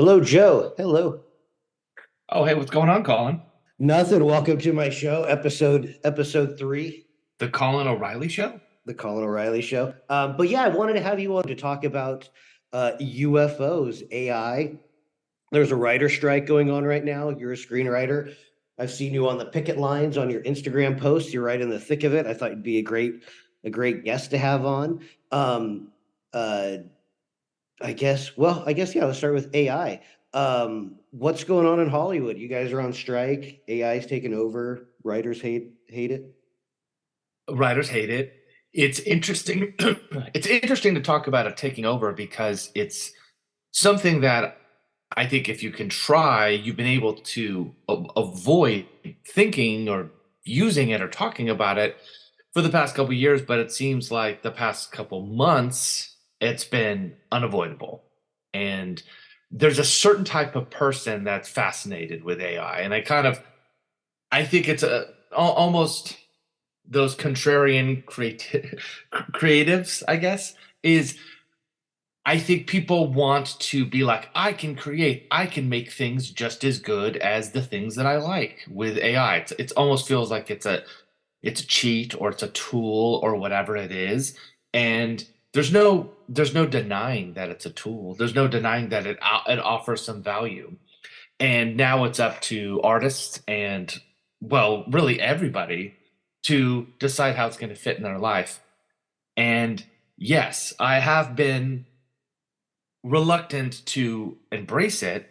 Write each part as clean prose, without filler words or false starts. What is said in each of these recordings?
Hello, Joe. Hello. Oh, hey, what's going on, Colin? Nothing. Welcome to my show, episode three, The Colin O'Reilly Show? the Colin O'Reilly Show. But yeah, I wanted to have you on to talk about UFOs, AI. There's a writer strike going on right now. You're a screenwriter. I've seen you on the picket lines on your Instagram posts. You're right in the thick of it. I thought you'd be a great guest to have on. Um, uh, I guess, yeah, let's start with AI. What's going on in Hollywood? You guys are on strike. AI's taking over. Writers hate it. Writers hate it. It's interesting. It's interesting to talk about it taking over because it's something that I think if you can try, you've been able to avoid thinking or using it or talking about it for the past couple of years, but it seems like the past couple months, it's been unavoidable. And there's a certain type of person that's fascinated with AI. And I think it's almost those contrarian creatives, I guess, is I think people want to be like, I can create, I can make things just as good as the things that I like with AI. It's almost feels like it's a cheat or it's a tool or whatever it is. And there's no denying that it's a tool. There's no denying that it offers some value. And now it's up to artists and, well, really everybody to decide how it's going to fit in their life. And yes, I have been reluctant to embrace it,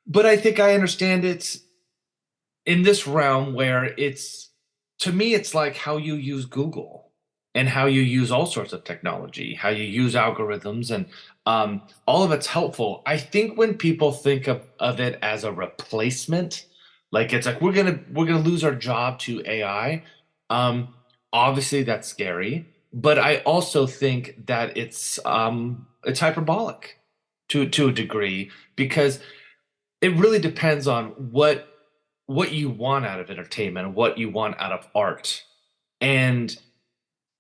but I think I understand it in this realm where to me, it's like how you use Google and how you use all sorts of technology, how you use algorithms, and all of it's helpful. I think when people think of it as a replacement, like it's like we're gonna lose our job to AI. Um, Obviously that's scary, but I also think that it's hyperbolic to a degree because it really depends on what you want out of entertainment, what you want out of art. And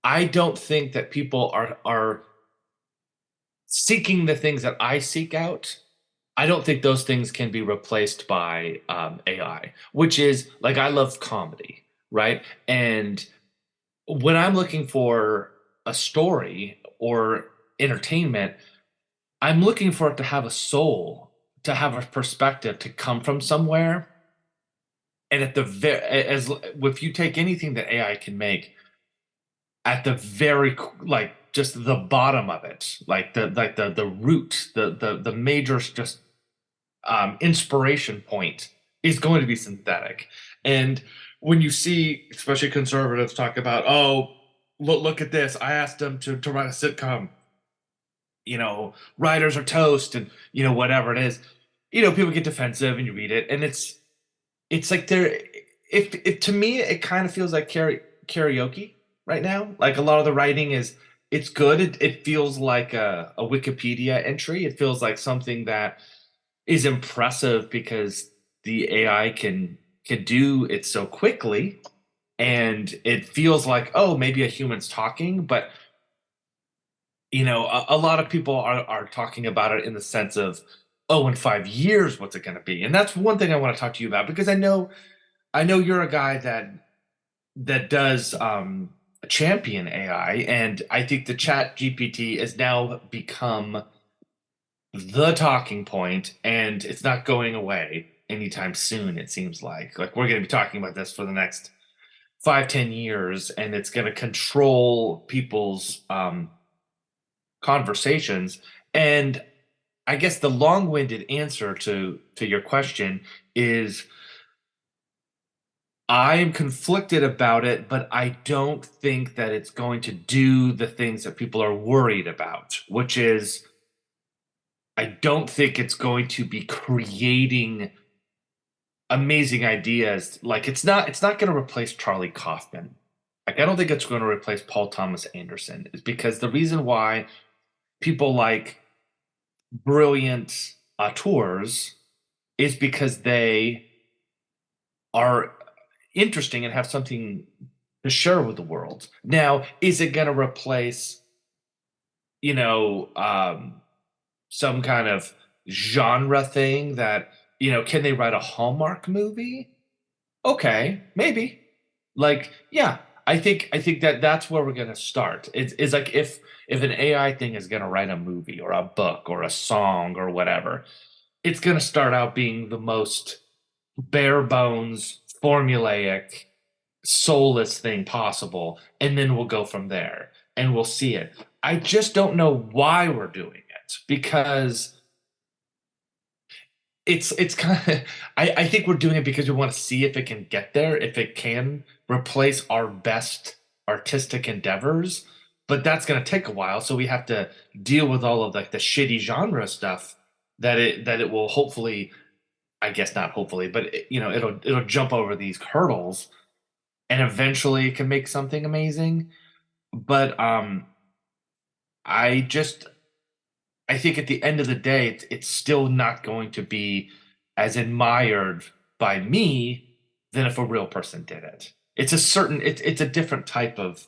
I don't think that people are seeking the things that I seek out. I don't think those things can be replaced by AI, which is like I love comedy, right? And when I'm looking for a story or entertainment, I'm looking for it to have a soul, to have a perspective, to come from somewhere. And at the very, as if you take anything that AI can make, at the very like just the bottom of it, like the root, the major just inspiration point is going to be synthetic. And when you see, especially conservatives talk about, oh, look at this, I asked them to write a sitcom, writers are toast, and whatever it is, people get defensive, and you read it, and it's like they're if to me it kind of feels like karaoke right now. Like a lot of the writing is it's good. It feels like a Wikipedia entry. It feels like something that is impressive because the AI can do it so quickly, and it feels like, oh, maybe a human's talking. But a lot of people are talking about it in the sense of, oh, in 5 years, what's it going to be? And that's one thing I want to talk to you about because I know you're a guy that does champion AI, and I think the Chat GPT has now become the talking point, and it's not going away anytime soon. It seems like we're going to be talking about this for the next 5, 10 years, and it's going to control people's conversations. And I guess the long-winded answer to your question is I'm conflicted about it, but I don't think that it's going to do the things that people are worried about, which is I don't think it's going to be creating amazing ideas. Like it's not going to replace Charlie Kaufman. Like I don't think it's going to replace Paul Thomas Anderson. Is because the reason why people like brilliant auteurs is because they are interesting and have something to share with the world. Now, is it going to replace, you know, um, some kind of genre thing that, can they write a Hallmark movie? Okay, maybe. Like, yeah, I think that that's where we're gonna start. It's like if an AI thing is gonna write a movie or a book or a song or whatever, it's gonna start out being the most bare bones, formulaic, soulless thing possible, and then we'll go from there and we'll see it. I just don't know why we're doing it because it's kind of I think we're doing it because we want to see if it can get there, if it can replace our best artistic endeavors, but that's going to take a while, so we have to deal with all of like the shitty genre stuff that it will hopefully, I guess not hopefully, but it'll jump over these hurdles and eventually it can make something amazing. But I just I think at the end of the day, it's still not going to be as admired by me than if a real person did it. It's a different type of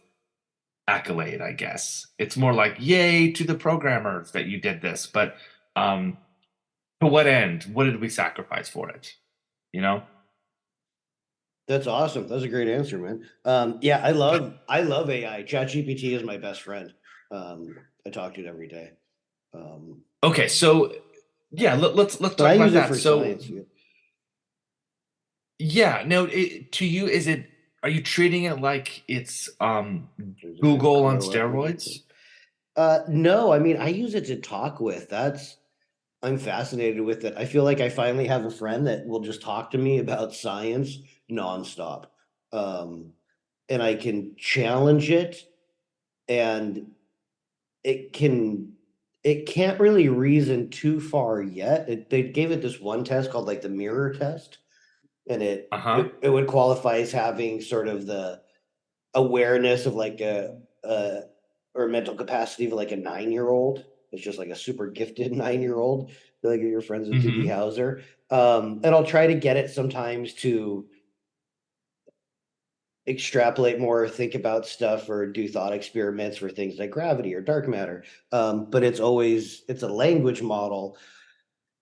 accolade, I guess. It's more like, yay to the programmers that you did this, but um, to what end? What did we sacrifice for it? You know? That's awesome. That's a great answer, man. Yeah, I love AI. ChatGPT is my best friend. I talk to it every day. Um, Okay, so yeah, let's but I talk about use it that. for So science. Yeah. yeah, no, to you, are you treating it like it's Is it gonna Google on grow up with steroids? you? No, I mean I use it to talk with. I'm fascinated with it. I feel like I finally have a friend that will just talk to me about science nonstop. Um, and I can challenge it, and it can it can't really reason too far yet. They gave it this one test called like the mirror test, and it Uh-huh. it, it would qualify as having sort of the awareness of like a or mental capacity of like a 9-year old. It's just like a super gifted 9-year old. Like your friends with Doogie Hmm. Howser. And I'll try to get it sometimes to extrapolate more, think about stuff, or do thought experiments for things like gravity or dark matter. But it's a language model.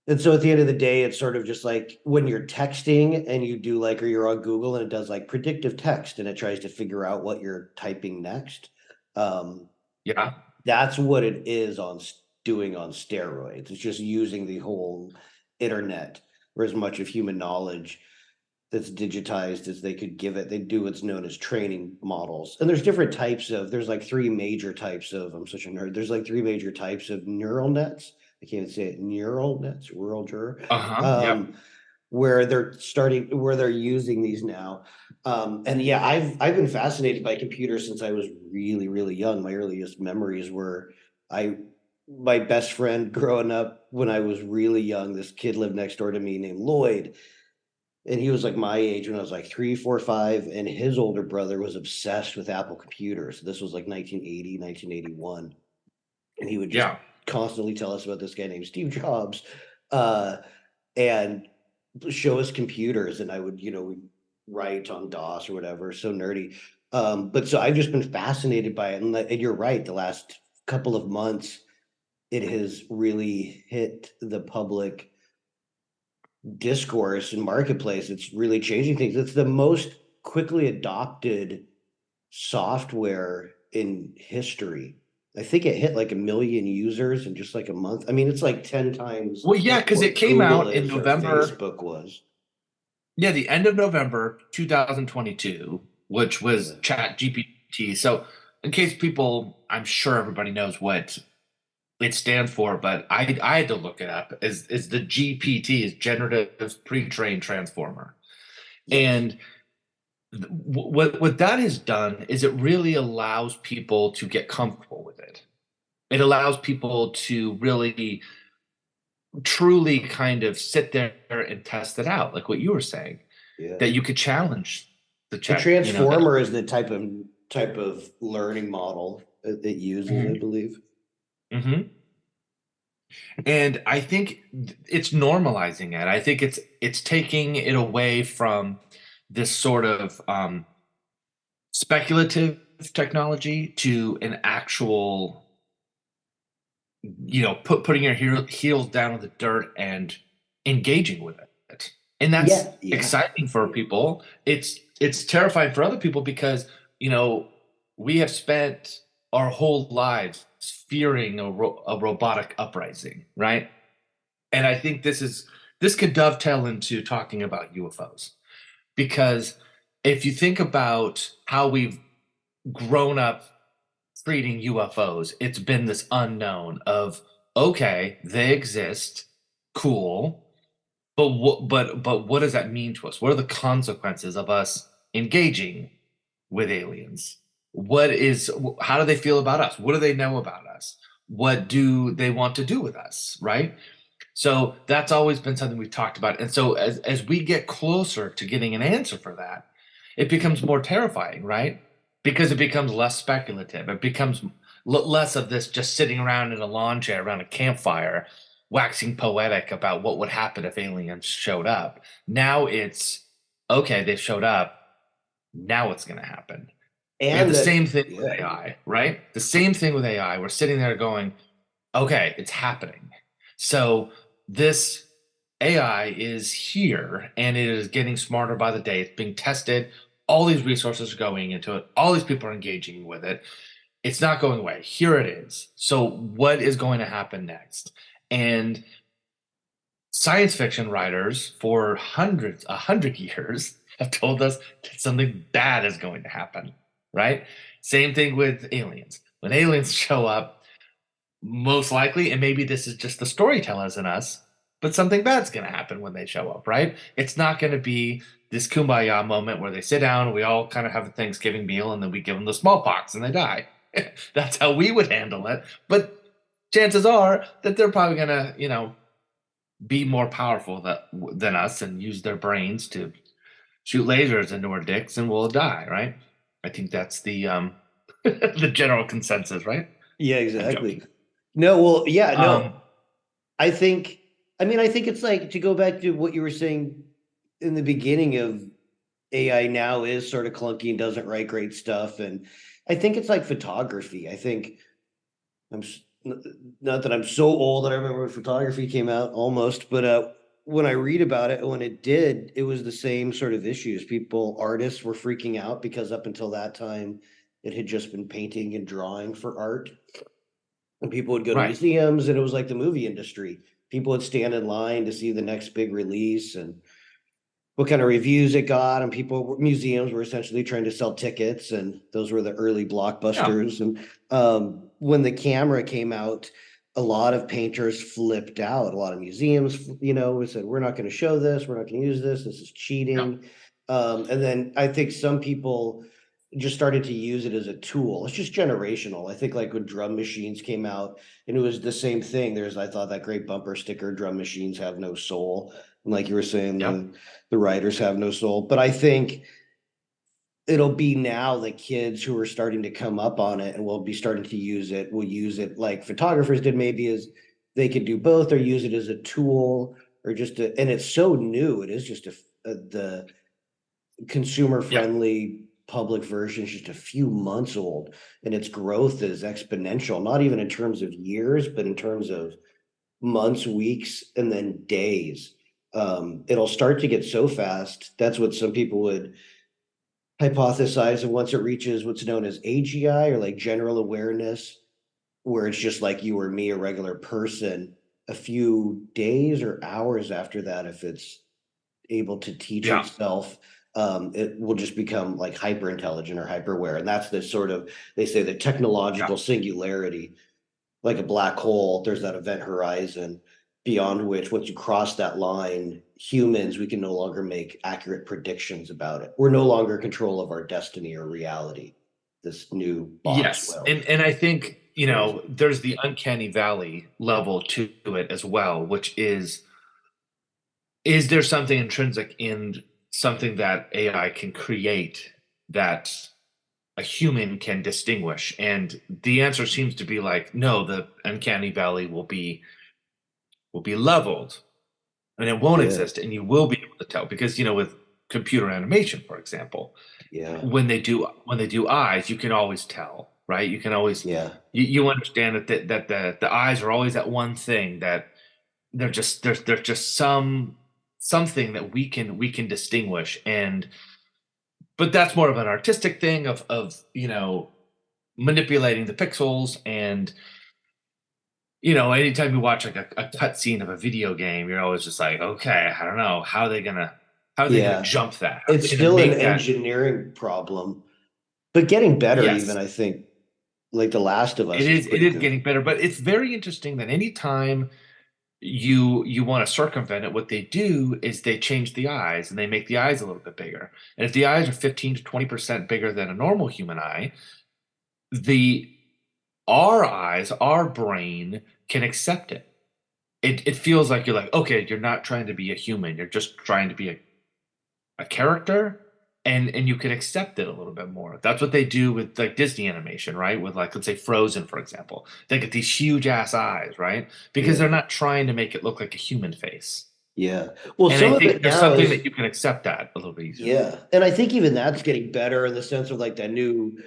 And so at the end of the day, it's sort of just like when you're texting and you do like, or you're on Google and it does like predictive text and it tries to figure out what you're typing next. Um, Yeah. that's what it is doing on steroids. It's just using the whole internet or as much of human knowledge that's digitized as they could give it. They do what's known as training models. And there's different types there's like three major types of, I'm such a nerd. There's like three major types of neural nets. I can't even say it, neural nets, rural juror. Uh-huh. Yep. Um, where they're using these now. And yeah, I've been fascinated by computers since I was really, really young. My earliest memories were I my best friend growing up when I was really young, this kid lived next door to me named Lloyd, and he was like my age when I was like 3, 4, 5, and his older brother was obsessed with Apple computers. This was like 1980, 1981, and he would just Yeah. constantly tell us about this guy named Steve Jobs, uh, and show us computers, and I would, we'd write on DOS or whatever, so nerdy. But so I've just been fascinated by it, and you're right. The last couple of months, it has really hit the public discourse and marketplace. It's really changing things. It's the most quickly adopted software in history. I think it hit like 1 million users in just like a month. I mean, it's like 10 times Well, yeah, because it what came Google out in is or November. Facebook was. Yeah, the end of November 2022, which was Yeah. Chat GPT. So, in case people, I'm sure everybody knows what it stands for, but I had to look it up. Is the GPT is generative pre-trained transformer, Yes. and what that has done is it really allows people to get comfortable with it. It allows people to really truly kind of sit there and test it out, like what you were saying, Yeah. that you could challenge the The chat, that. transformer is the type of learning model it uses, I Mhm. believe. Mhm. And I think it's normalizing it. I think it's taking it away from this sort of speculative technology to an actual putting your heels down in the dirt and engaging with it. And that's Yeah, yeah. exciting for people. It's terrifying for other people because, you know, we have spent our whole lives fearing a robotic uprising, right? And I think this could dovetail into talking about UFOs because if you think about how we've grown up treating UFOs, it's been this unknown of okay, they exist, cool, but what does that mean to us? What are the consequences of us engaging with aliens? How do they feel about us? What do they know about us? What do they want to do with us, right? So that's always been something we've talked about. And so as we get closer to getting an answer for that, it becomes more terrifying, right? Because it becomes less speculative. It becomes less of this just sitting around in a lawn chair around a campfire, waxing poetic about what would happen if aliens showed up. Now it's okay, they showed up. Now what's going to happen? We have the And same that, thing with yeah. AI, right? The same thing with AI. We're sitting there going, okay, it's happening. So this AI is here and it is getting smarter by the day. It's being tested. All these resources are going into it. All these people are engaging with it. It's not going away. Here it is. So what is going to happen next? And science fiction writers for hundreds, 100 years have told us that something bad is going to happen, right? Same thing with aliens. When aliens show up, most likely, and maybe this is just the storytellers in us, but something bad's going to happen when they show up, right? It's not going to be this kumbaya moment where they sit down, we all kind of have a Thanksgiving meal, and then we give them the smallpox and they die. That's how we would handle it. But chances are that they're probably going to, be more powerful than us and use their brains to shoot lasers into our dicks and we'll die, right? I think that's the the general consensus, right? Yeah, I'm exactly. joking. No, well, yeah, Um, no. I think, I mean, I think it's like to go back to what you were saying in the beginning of AI now is sort of clunky and doesn't write great stuff. And I think it's like photography. I think not that I'm so old that I remember when photography came out almost, but when I read about it, when it did, it was the same sort of issues. Artists were freaking out because up until that time, it had just been painting and drawing for art. And people would go to right. museums, and it was like the movie industry. People would stand in line to see the next big release and what kind of reviews it got. And museums were essentially trying to sell tickets, and those were the early Yeah. blockbusters. And when the camera came out, a lot of painters flipped out. A lot of museums, said, "We're not going to show this. We're not going to use this. This is Yeah. cheating." And then I think some people just started to use it as a tool. It's just generational. I think like when drum machines came out, and it was the same thing. I thought that great bumper sticker, "Drum machines have no soul." And like you were saying, Yep. the writers have no soul. But I think it'll be now the kids who are starting to come up on it and will be starting to use it, will use it like photographers did, maybe as they could do both or use it as a tool or and it's so new. It is just the consumer Yep. friendly public version is just a few months old, and its growth is exponential, not even in terms of years, but in terms of months, weeks, and then days. It'll start to get so fast. That's what some people would hypothesize. And once it reaches what's known as AGI, or like general awareness, where it's just like you or me, a regular person, a few days or hours after that, if it's able to teach Yeah. itself, it will just become like hyper intelligent or hyper aware. And that's the sort of, they say, the Yeah. technological singularity, like a black hole. There's that event horizon beyond which, once you cross that line, humans, we can no longer make accurate predictions about it. We're no longer in control of our destiny or reality. This new box Yes. will. And I think, Crazy. there's the uncanny valley level to it as well, which is there something intrinsic in something that AI can create that a human can distinguish? And the answer seems to be like, no, the uncanny valley will be leveled and it won't Yeah. exist, and you will be able to tell because with computer animation, for example, Yeah. when they do eyes, you can always tell, right? You can always Yeah. you understand that the eyes are always that one thing, that they're just there's just something that we can distinguish. And but that's more of an artistic thing of manipulating the pixels. And anytime you watch like a cut scene of a video game, you're always just like, okay, I don't know, how are they gonna Yeah. jump that? How are It's they gonna still an make that? engineering problem, but getting better even, Yes, I think, like The Last of it Us is is it pretty is good. getting better, but it's very interesting that anytime you want to circumvent it, what they do is they change the eyes and they make the eyes a little bit bigger. And if the eyes are 15 to 20% bigger than a normal human eye, the our eyes, our brain can accept it. It feels like you're like, okay, you're not trying to be a human, you're just trying to be a character. And you can accept it a little bit more. That's what they do with like Disney animation, right? With like, let's say Frozen, for example. They get these huge ass eyes, right? Because Yeah. they're not trying to make it look like a human face. Yeah. Well, And I some of think it there's now something is, that you can accept that a little bit easier. yeah. And I think even that's getting better in the sense of like that new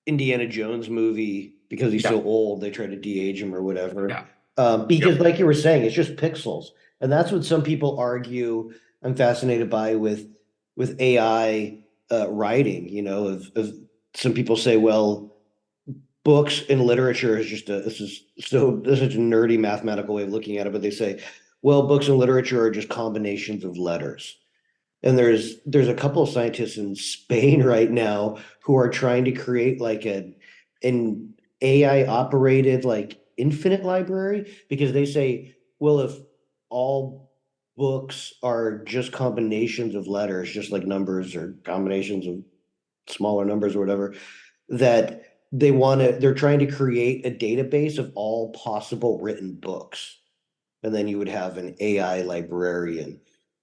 Indiana Jones movie, because he's Yeah, so old, they try to de-age him or whatever. yeah, Because yep. like you were saying, it's just pixels. And that's what some people argue I'm fascinated by with AI writing, of some people say, well, books and literature is just this is such a nerdy mathematical way of looking at it, but they say, well, books and literature are just combinations of letters. And there's a couple of scientists in Spain right now who are trying to create like an AI operated like infinite library, because they say, well, if all books are just combinations of letters, just like numbers or combinations of smaller numbers or whatever, that they're trying to create a database of all possible written books. And then you would have an AI librarian.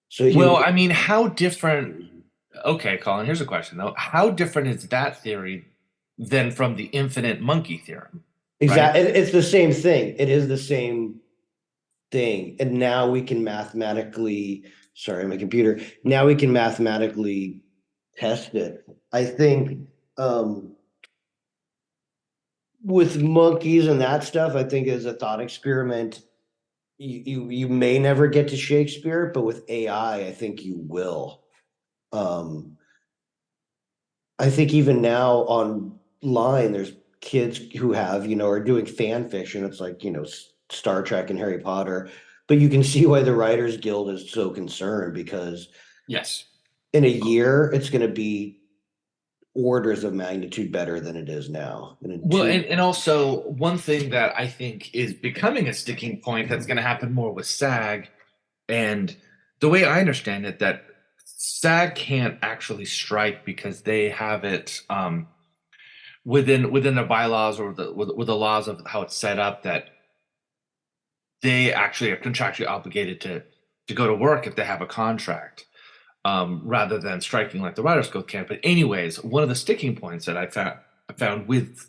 So you Well, I mean, how different? Okay, Colin, here's a question though. How different is that theory than from the infinite monkey theorem, right? exactly, it's the same thing. It is the same thing. And now we can mathematically, sorry, my computer, now we can mathematically test it. I think with monkeys and that stuff, I think as a thought experiment, you may never get to Shakespeare, but with AI, I think you will. Um, I think even now online, there's kids who have, are doing fan fiction. It's like, Star Trek and Harry Potter. But you can see why the Writers Guild is so concerned, because Yes. in a year, it's going to be orders of magnitude better than it is now. And in Well, two, and also one thing that I think is becoming a sticking point that's going to happen more with SAG, and the way I understand it, that SAG can't actually strike because they have it within the bylaws, or with the laws of how it's set up, that they actually are contractually obligated to go to work if they have a contract, rather than striking like the Writers Guild can. But anyways, one of the sticking points that I found with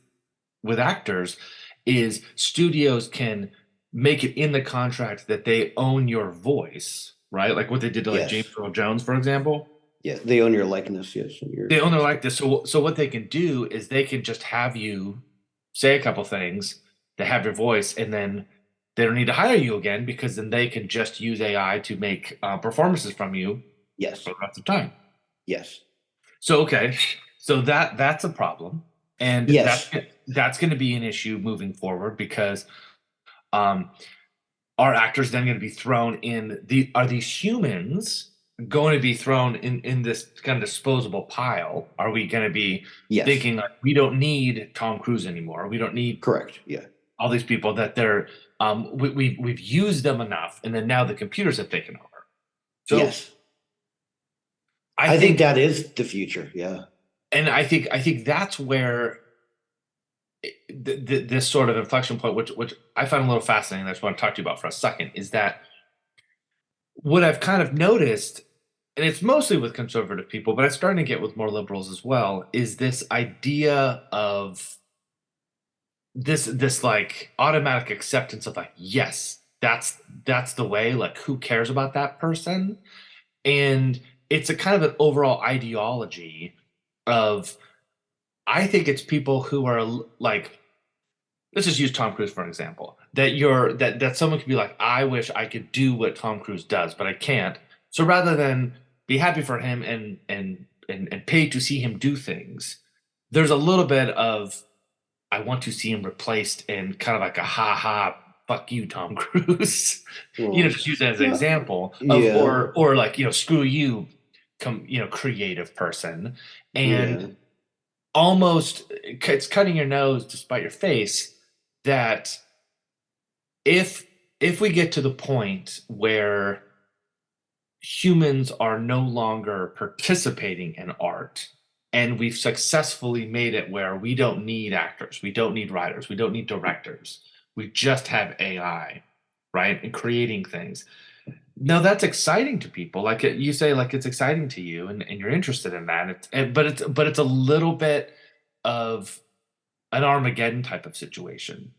actors is studios can make it in the contract that they own your voice, right? Like what they did to like James yes, Earl Jones, for example. yeah, they own your likeness, yes, and They your own their likeness. So what they can do is they can just have you say a couple things, they have your voice, and then they don't need to hire you again, because then they can just use AI to make performances from you yes, for the rest of time. yes, So okay, so that's a problem, and yes, that's going to be an issue moving forward, because um, are actors then going to be thrown in are these humans going to be thrown in this kind of disposable pile? Are we going to be yes, thinking like, we don't need Tom Cruise anymore, we don't need correct, yeah, all these people, that they're we've used them enough, and then now the computers have taken over? So yes. I I think think that is the future. Yeah. and I think that's where this sort of inflection point, which I find a little fascinating, I just want to talk to you about for a second, is that what I've kind of noticed, and it's mostly with conservative people, but I'm starting to get with more liberals as well, is this idea of this like automatic acceptance of like, yes, that's the way, like who cares about that person? And it's a kind of an overall ideology of I think it's people who are like, let's just use Tom Cruise for an example. That someone could be like, I wish I could do what Tom Cruise does, but I can't. So rather than be happy for him and pay to see him do things, there's a little bit of I want to see him replaced in kind of like a ha ha fuck you Tom Cruise. Well, Just use that as an no, example of yeah, or like screw you, creative person, yeah. and almost it's cutting your nose to spite your face that if if we get to the point where humans are no longer participating in art and we've successfully made it where we don't need actors, we don't need writers, we don't need directors, we just have AI, right, and creating things. No, that's exciting to people. Like you say, like it's exciting to you, and you're interested in that. But it's a little bit of an Armageddon type of situation.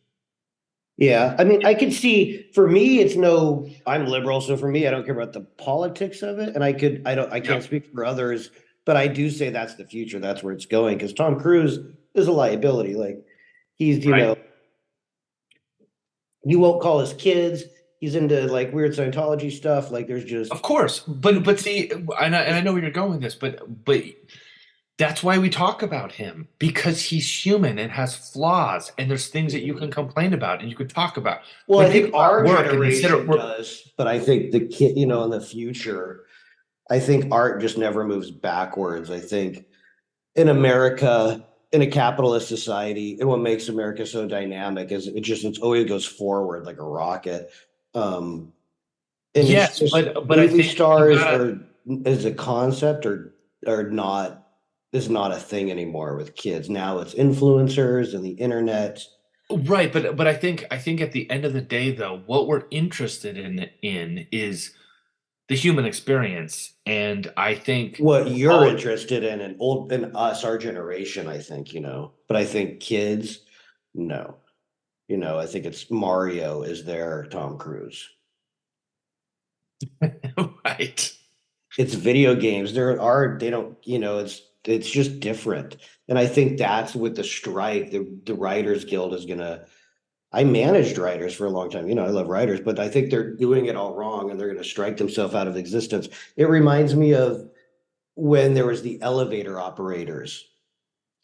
Yeah, I mean, I can see for me, it's no, I'm liberal, so for me, I don't care about the politics of it. And I Yeah. can't speak for others, but I do say that's the future. That's where it's going because Tom Cruise is a liability. Like he's, Right. you won't call his kids. He's into like weird Scientology stuff. Like there's Of just, course, but see, and I know where you're going with this, but that's why we talk about him because he's human and has flaws, and there's things that you can complain about and you could talk about. well, When I people think are at our work and consider generation work, does, but I think the kid, in the future, I think art just never moves backwards. I think in America, in a capitalist society, and what makes America so dynamic is it always goes forward like a rocket. Um, and it's yes, just but I movie think you stars gotta are as a concept are not is not a thing anymore with kids. Now it's influencers and the internet. right, but I think at the end of the day, though, what we're interested in is the human experience, and I think What you're all interested in us, our generation, I think, but I think kids, no. I think it's Mario is their Tom Cruise. right. It's video games. They don't, it's just different. And I think that's with the strike, the Writers Guild is gonna I managed writers for a long time. I love writers, but I think they're doing it all wrong and they're gonna strike themselves out of existence. It reminds me of when there was the elevator operators.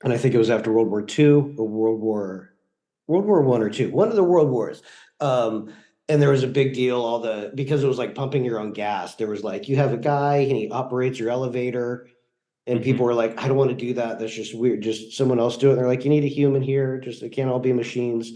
And I think it was after World War II or World War One or two, one of the world wars. Um, and there was a big deal, because it was like pumping your own gas. There was like you have a guy and he operates your elevator, and people Hmm. were like, I don't want to do that. That's just weird. Just someone else do it. And they're like, you need a human here. Just it can't all be machines.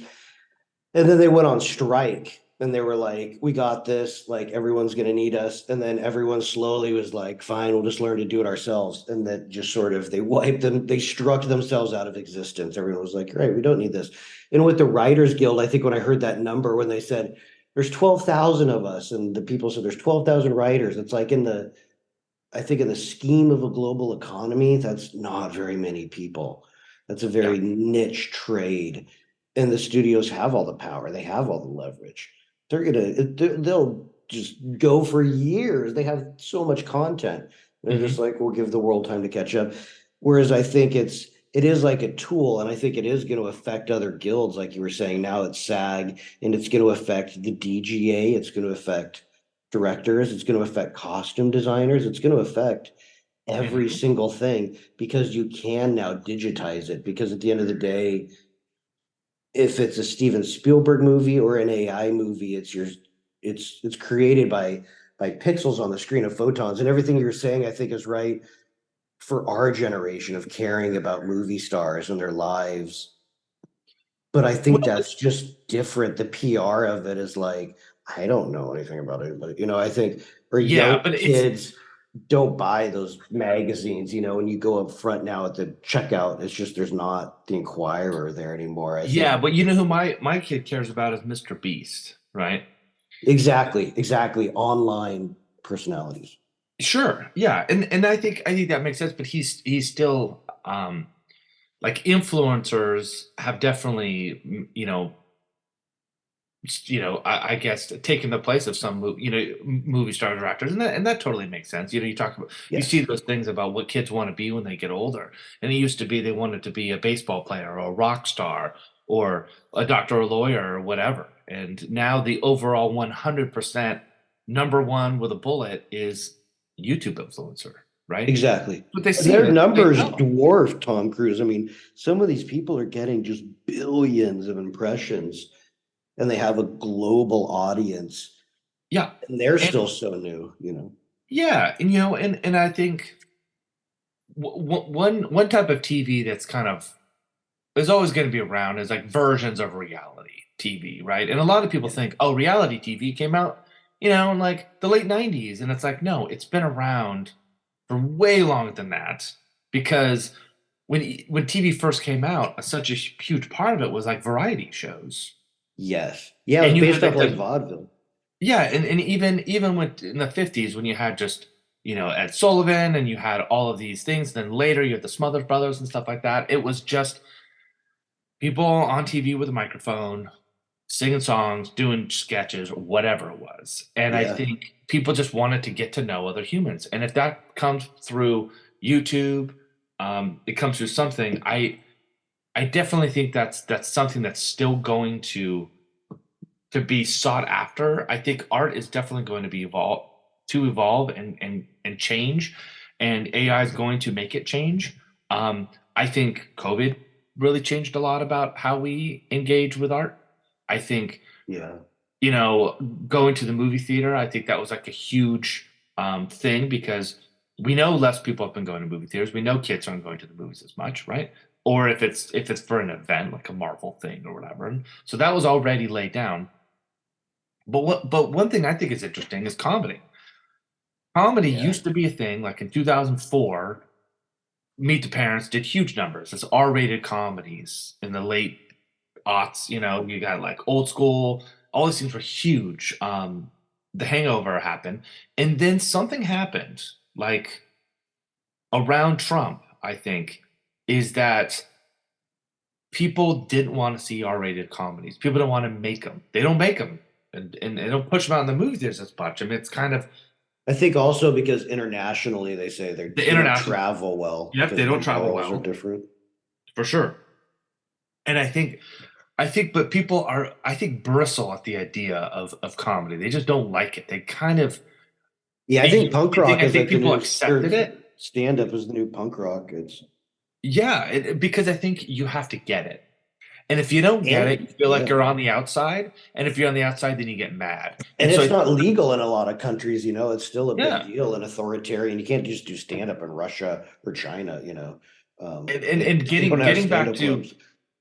And then they went on strike and they were like, we got this, like everyone's gonna need us. And then everyone slowly was like, fine, we'll just learn to do it ourselves. And that just sort of they struck themselves out of existence. Everyone was like, right, we don't need this. And with the Writers Guild, I think when I heard that number, when they said there's 12,000 of us, and the people said there's 12,000 writers, it's like I think in the scheme of a global economy, that's not very many people. That's a Yeah. very niche trade. And the studios have all the power, they have all the leverage. They'll just go for years. They have so much content. They're just Hmm. like, we'll give the world time to catch up. Whereas I think it is like a tool, and I think it is going to affect other guilds, like you were saying. Now it's SAG, and it's going to affect the DGA, it's going to affect directors, it's going to affect costume designers, it's going to affect every Hmm. single thing because you can now digitize it. Because at the end of the day, if it's a Steven Spielberg movie or an AI movie, it's created by pixels on the screen of photons. And everything you're saying, I think, is right for our generation of caring about movie stars and their lives. But I think Well, that's just different. The PR of it is like, I don't know anything about it, but I think, or young yeah, but it's kids don't buy those magazines. When you go up front now at the checkout, it's just there's not the Inquirer there anymore. I yeah, think but you know who my kid cares about is Mr. Beast, right? exactly online personalities. Sure, yeah, and I think that makes sense, but he's still like influencers have definitely I guess taking the place of some movie stars or actors, and that totally makes sense. You talk about, you Yes, see those things about what kids want to be when they get older, and it used to be they wanted to be a baseball player or a rock star or a doctor or lawyer or whatever. And now the overall 100% number one with a bullet is YouTube influencer, right? exactly. What they And see, their that's what they numbers know. dwarf Tom Cruise. I mean, some of these people are getting just billions of impressions, and they have a global audience, Yeah. and they're And still so new. yeah, and I think one type of TV that's kind of is always going to be around is like versions of reality TV, right? And a lot of people Yeah. think, oh, reality TV came out, in like the late 90s. And it's like, no, it's been around for way longer than that. Because when TV first came out, such a huge part of it was like variety shows. Yes. Yeah, it And was you had based off like like the vaudeville. yeah, and even with in the 50s when you had just Ed Sullivan and you had all of these things, then later you had the Smothers Brothers and stuff like that. It was just people on TV with a microphone, singing songs, doing sketches, whatever it was. And I Yeah. think people just wanted to get to know other humans. And if that comes through YouTube, it comes through something. I definitely think that's something that's still going to be sought after. I think art is definitely going to be evolve and change, and AI is going to make it change. I think COVID really changed a lot about how we engage with art. I think Yeah. you know going to the movie theater. I think that was like a huge thing because we know less people have been going to movie theaters. We know kids aren't going to the movies as much, right? Or if it's for an event like a Marvel thing or whatever. And so that was already laid down, but one thing I think is interesting is comedy. Comedy Yeah. used to be a thing like in 2004. Meet the Parents did huge numbers as R-rated comedies in the late aughts. You got like Old School, all these things were huge. The Hangover happened, and then something happened like around Trump, I think, is that people didn't want to see R-rated comedies. People don't want to make them. They don't make them, and they don't push them out in the movie theaters as much. I mean, it's kind of I think also because internationally the they don't international. travel well Yep, they because the don't travel morals are well different. for sure. And but people are, I think, bristle at the idea of comedy. They just don't like it. They kind of, Yeah, I think punk rock I is think like the people new or accepted it. stand up is the new punk rock. It's Yeah, because I think you have to get it. And if you don't get it, you and feel like yeah. you're on the outside. And if you're on the outside, then you get mad. And And so, it's not legal in a lot of countries. It's still a big yeah. deal and authoritarian. You can't just do stand up in Russia or China. And They don't have stand up clubs.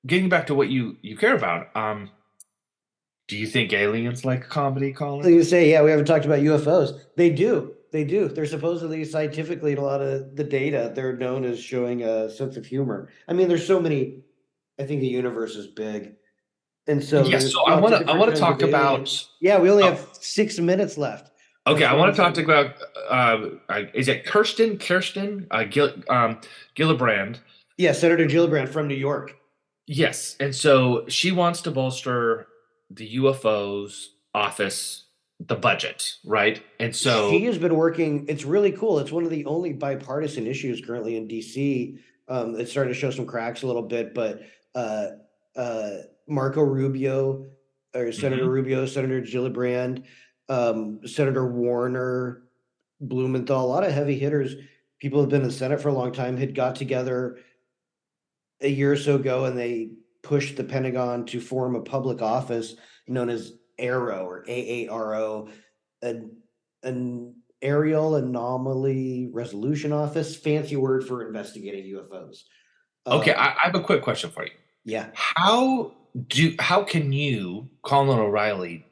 getting back to what you care about. Do you think aliens like comedy, So Colin? you say, yeah, we haven't talked about UFOs. They do. They do. They're supposedly scientifically in a lot of the data, they're known as showing a sense of humor. I mean, there's so many, I think the universe is big. And so Yes. So there's lots of I different want to kinds talk of about. aliens. Yeah, we only Oh, have 6 minutes left. okay, That's I why I'm want to talk saying, about is it Kirsten Gillibrand? yeah, Senator Gillibrand from New York. Yes, and so she wants to bolster the UFOs office, the budget, right? And She so has been working. It's really cool. It's one of the only bipartisan issues currently in DC. It's starting to show some cracks a little bit, but uh, uh, Marco Rubio, or Senator mhm. Rubio, Senator Gillibrand, Senator Warner, Blumenthal, a lot of heavy hitters. People have been in the Senate for a long time, had got together a year or so ago, and they pushed the Pentagon to form a public office known as AARO or AARO, an aerial anomaly resolution office, fancy word for investigating UFOs. Okay, Um, I have a quick question for you. yeah, How can you, Colin O'Reilly,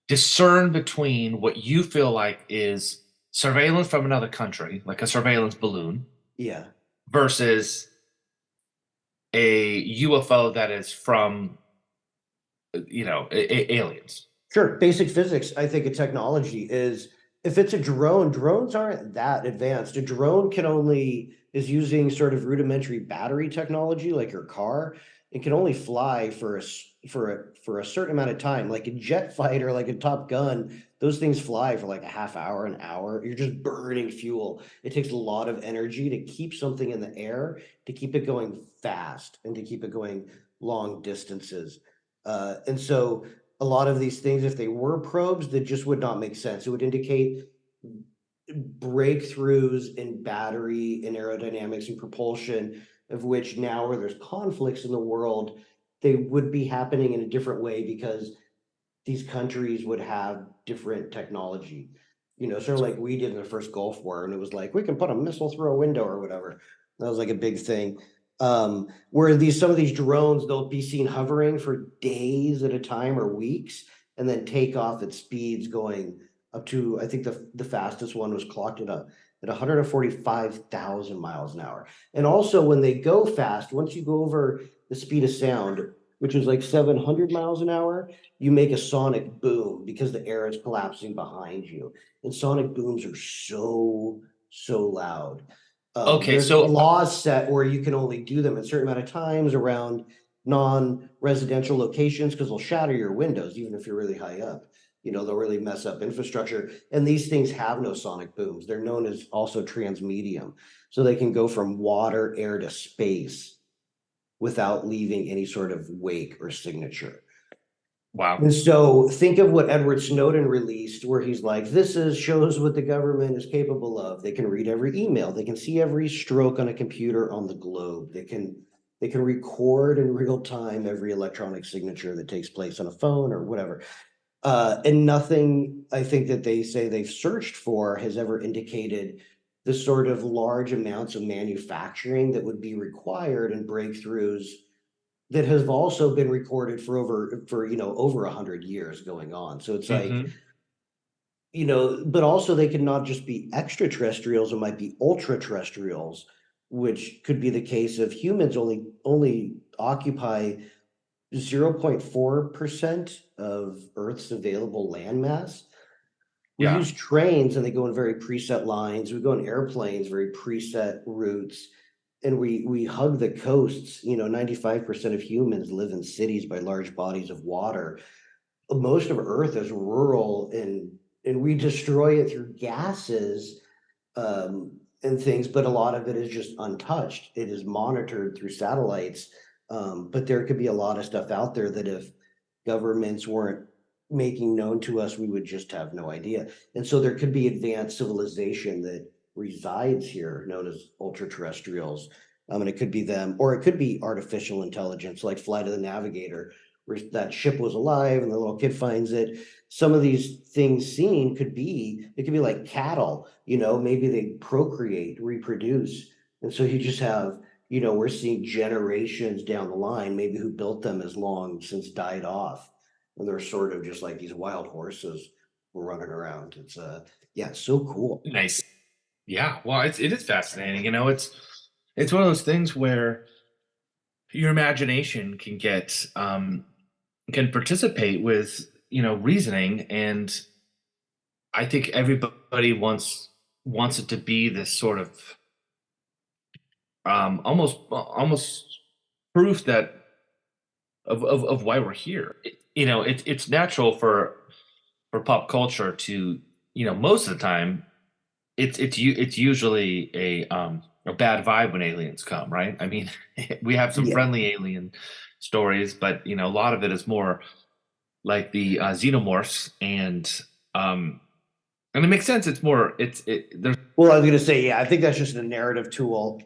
discern between what you feel like is surveillance from another country, like a surveillance balloon, yeah, versus a UFO that is from, aliens? sure. Basic physics, I think, a technology is if it's a drone, drones aren't that advanced. A drone is using sort of rudimentary battery technology, like your car. It can only fly for for a certain amount of time. Like a jet fighter, like a Top Gun, those things fly for like a half hour, an hour. You're just burning fuel. It takes a lot of energy to keep something in the air, to keep it going fast, and to keep it going long distances. And so a lot of these things, if they were probes, that just would not make sense. It would indicate breakthroughs in battery and aerodynamics and propulsion, of which now where there's conflicts in the world, they would be happening in a different way because these countries would have different technology. Sort of like we did in the first Gulf War, and it was like we can put a missile through a window or whatever. That was like a big thing. Where some of these drones, they'll be seen hovering for days at a time or weeks, and then take off at speeds going up to, I think the fastest one was clocked at 145,000 miles an hour. And also when they go fast, once you go over the speed of sound, which is like 700 miles an hour, you make a sonic boom because the air is collapsing behind you. And sonic booms are so, so loud. Okay, There's so laws set where you can only do them a certain amount of times around non-residential locations because they'll shatter your windows, even if you're really high up. They'll really mess up infrastructure. And these things have no sonic booms. They're known as also transmedium. So they can go from water, air to space without leaving any sort of wake or signature. wow. And so think of what Edward Snowden released, where he's like, shows what the government is capable of. They can read every email. They can see every stroke on a computer on the globe. They can record in real time every electronic signature that takes place on a phone or whatever. And nothing, I think, that they say they've searched for has ever indicated the sort of large amounts of manufacturing that would be required and breakthroughs that have also been recorded for over 100 years going on. So it's like, Mhm. but also they could not just be extraterrestrials, it might be ultra terrestrials, which could be the case of humans only occupy 0.4% of Earth's available landmass. We Yeah. use trains and they go in very preset lines. We go in airplanes, very preset routes, and we hug the coasts. 95% of humans live in cities by large bodies of water. Most of Earth is rural, and we destroy it through gases and things, but a lot of it is just untouched. It is monitored through satellites. But there could be a lot of stuff out there that if governments weren't making known to us, we would just have no idea. And so there could be advanced civilization that resides here, known as ultra terrestrials. And it could be them, or it could be artificial intelligence, like Flight of the Navigator, where that ship was alive and the little kid finds it. Some of these things seen could be, it could be like cattle, maybe they procreate, reproduce. And so you just have, we're seeing generations down the line, maybe who built them has long since died off. And they're sort of just like these wild horses running around. Yeah, it's so cool. Nice. Yeah. Well, it is fascinating. It's one of those things where your imagination can participate with reasoning, and I think everybody wants it to be this sort of almost proof that of why we're here. It's natural for pop culture to, most of the time it's usually a bad vibe when aliens come, right? I mean, we have some Yeah. friendly alien stories, but a lot of it is more like the xenomorphs, and it makes sense. It's more there's Well, I was going to say, yeah, I think that's just a narrative tool.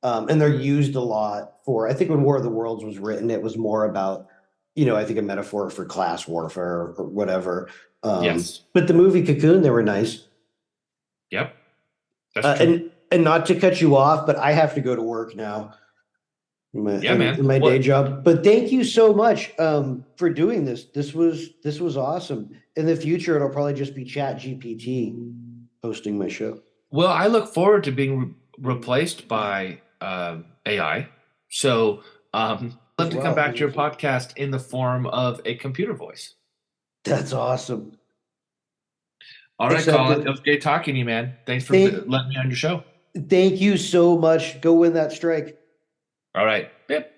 And they're used a lot for, I think when War of the Worlds was written, it was more about, I think a metaphor for class warfare or whatever. yes, But the movie Cocoon, they were nice. yep, that's true. And not to cut you off, but I have to go to work now Yeah, in man. my day What? job. But thank you so much for doing this. This was awesome. In the future, it'll probably just be Chat GPT hosting my show. Well, I look forward to being replaced by AI. So I'd As love to come well. back to your podcast in the form of a computer voice. That's awesome. All right, Colin. It Accepted. was great talking to you, man. Thanks for Thank, letting me on your show. thank you so much. Go win that strike. All right. Bip.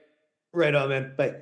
Right on, man. Bye.